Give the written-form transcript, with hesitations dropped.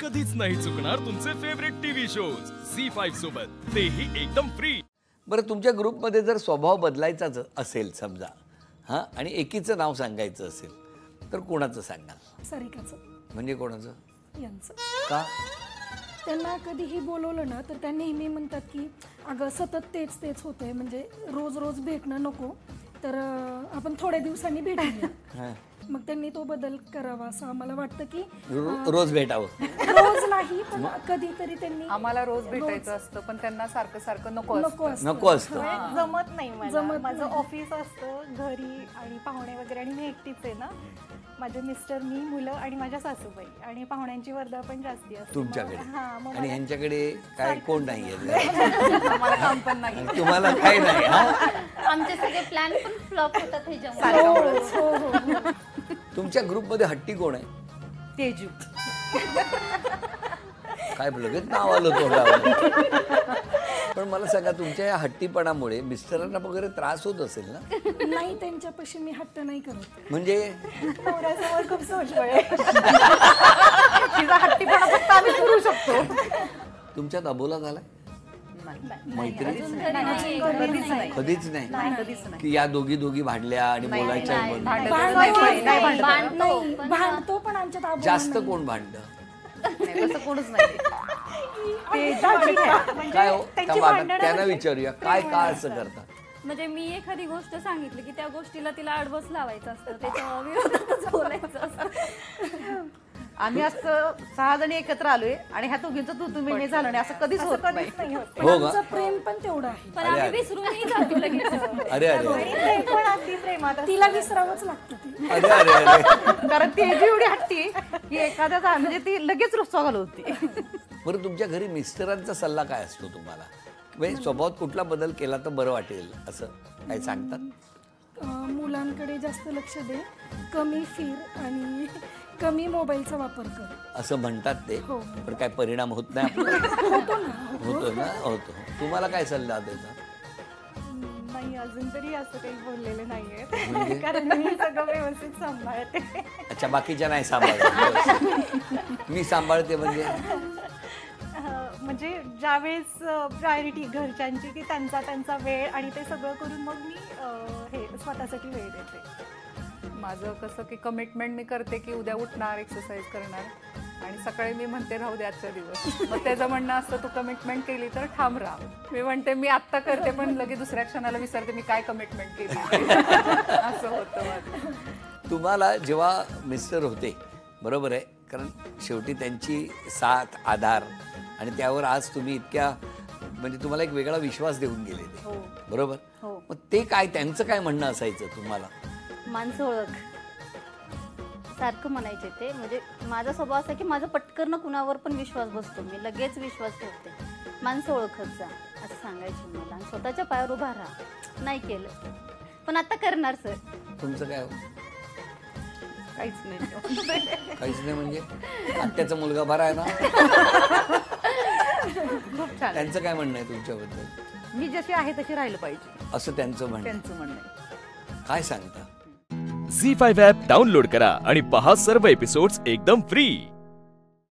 कधीच नाही चुकणार तुमचे फेवरेट टीव्ही शोज झी5 सोबत, तेही एकदम फ्री। बरं, तुमच्या ग्रुपमध्ये जर स्वभाव बदलायचाच असेल समजा, हां, आणि एकीचं नाव सांगायचं असेल तर कोणाचं सांगाल? सारिकाचं. म्हणजे कोणाचं? यांचं. का? त्यांना कधीही बोलवलं ना तर त्या नेहमी म्हणतात की अगं सतत तेच तेच होतंय, म्हणजे रोज रोज भेटणं नको, तर आपण थोड्या दिवसांनी भेटूया. मग त्यांनी तो बदल करावा असं आम्हाला वाटतं की रोज भेटावं. रोज नाही पण कधीतरी त्यांनी. आम्हाला रोज भेटायचं असतं पण त्यांना सारखं सारखं नको नको असतं. जमत नाही मला. माझं ऑफिस असतं घरी आणि पाहुणे वगैरे, आणि मी एकटीच आहे ना. माझे मिस्टर, मी, मुलं आणि माझ्या सासूबाई, आणि पाहुण्यांची वर्दळ पण जास्ती असते तुमच्याकडे. आणि ह्यांच्याकडे काय कोण नाही आम्हाला काम पण नाही, तुम्हाला काय नाही. आमचे सगळे प्लॅन पण फ्लॉप होतात ह्याच्यामुळे. तुमच्या ग्रुपमध्ये हट्टी कोण आहे? तेजू. काय लगेच नाव आलं तोंडावर. पण मला सांगा, तुमच्या या हट्टीपणामुळे मिस्टरांना वगैरे त्रास होत असेल ना? नाही, त्यांच्यापाशी मी हट्ट नाही करत. म्हणजे नवऱ्यासमोर खूप सोजवळ आहे. तिचा हट्टीपणा फक्त आम्ही करू शकतो. तुमच्यात अबोला झालाय? मैत्री कधीच कधीच नाही की या दोघी भांडल्या आणि बोलायच्या? भांडतो पण आमच्यात जास्त कोण भांडतं? कोणच नाही. काय हो, त्यांना विचारूया काय का असं करतात. म्हणजे मी एखादी गोष्ट सांगितली की त्या गोष्टीला तिला अडवस लावायचं असतं, त्याच्या विरोधातच बोलायचं असतं. आम्ही असं 6 जणी एकत्र आलोय आणि ह्या दोघींचं तू तुम्ही हे झालं नाही असं कधीच होत नाही. हो का? प्रेम पण तेवढं आहे. पण आम्ही विसरूनही जातो लगेच. अरे अरे, पण अगदी प्रेमात तिला विसरावंच लागतं. अरे अरे अरे, कारण तेजू एवढी हट्टी की एखाद्याचा म्हणजे ती लगेच रुसवा घालवती. बरं, तुमच्या घरी मिस्टरांचा सल्ला काय असतो तुम्हाला? म्हणजे स्वभावात कुठला बदल केला तर बरं वाटेल असं काय सांगतात? मुलांकडे जास्त लक्ष दे, कमी फिर आणि कमी मोबाईलचा वापर कर असं म्हणतात ते. हो. पण काय परिणाम होत नाही आपल्याला? होतो ना, होतो. तुम्हाला काय सल्ला द्यायचा? नाही, अजून तरी असं काही बोललेले नाहीये, कारण मी सगळं व्यवस्थित सांभाळते. अच्छा, बाकीच्या नाही सांभाळते. मी सांभाळते म्हणजे ज्यावेळेस प्रायोरिटी घरच्यांची की त्यांचा वेळ आणि ते सगळं करून मग मी हे स्वतःसाठी वेळ देते. माझं कसं की कमिटमेंट मी करते की उद्या उठणार, एक्सरसाइज करणार, आणि सकाळी मी म्हणते राहू दे आजचा दिवस. मग त्याचं म्हणणं असतं तू कमिटमेंट केली तर ठाम राहा. मी म्हणते मी आत्ता करते पण लगेच दुसऱ्या क्षणाला विसरते मी काय कमिटमेंट केली. असं होतं माझं. तुम्हाला जेव्हा मिस्टर होते, बरोबर आहे, कारण शेवटी त्यांची साथ, आधार, आणि त्यावर आज तुम्ही इतक्या म्हणजे तुम्हाला एक वेगळा विश्वास देऊन गेले ते, बरोबर? मग ते काय, त्यांचं काय म्हणणं असायचं तुम्हाला? माणसं ओळख सारखं म्हणायचे ते. म्हणजे माझा स्वभाव असा की माझं पटकन कुणावर पण विश्वास बसतो, मी लगेच विश्वास ठेवते. माणसं ओळखत जा असं सांगायचे मला, आणि स्वतःच्या पायावर उभा राहा. नाही केलं पण आता करणार सर. तुमचं काय? काहीच नाही. काहीच नाही म्हणजे आत्याचा मुलगा बरा आहे ना? खूप छान. त्यांचं काय म्हणणं आहे तुमच्याबद्दल? मी जशी आहे तशी राहिलं पाहिजे असं त्यांचं म्हणणं. त्यांचं म्हणणं आहे. काय सांगता? झी5 ॲप डाउनलोड करा आणि पहा सर्व एपिसोड्स एकदम फ्री।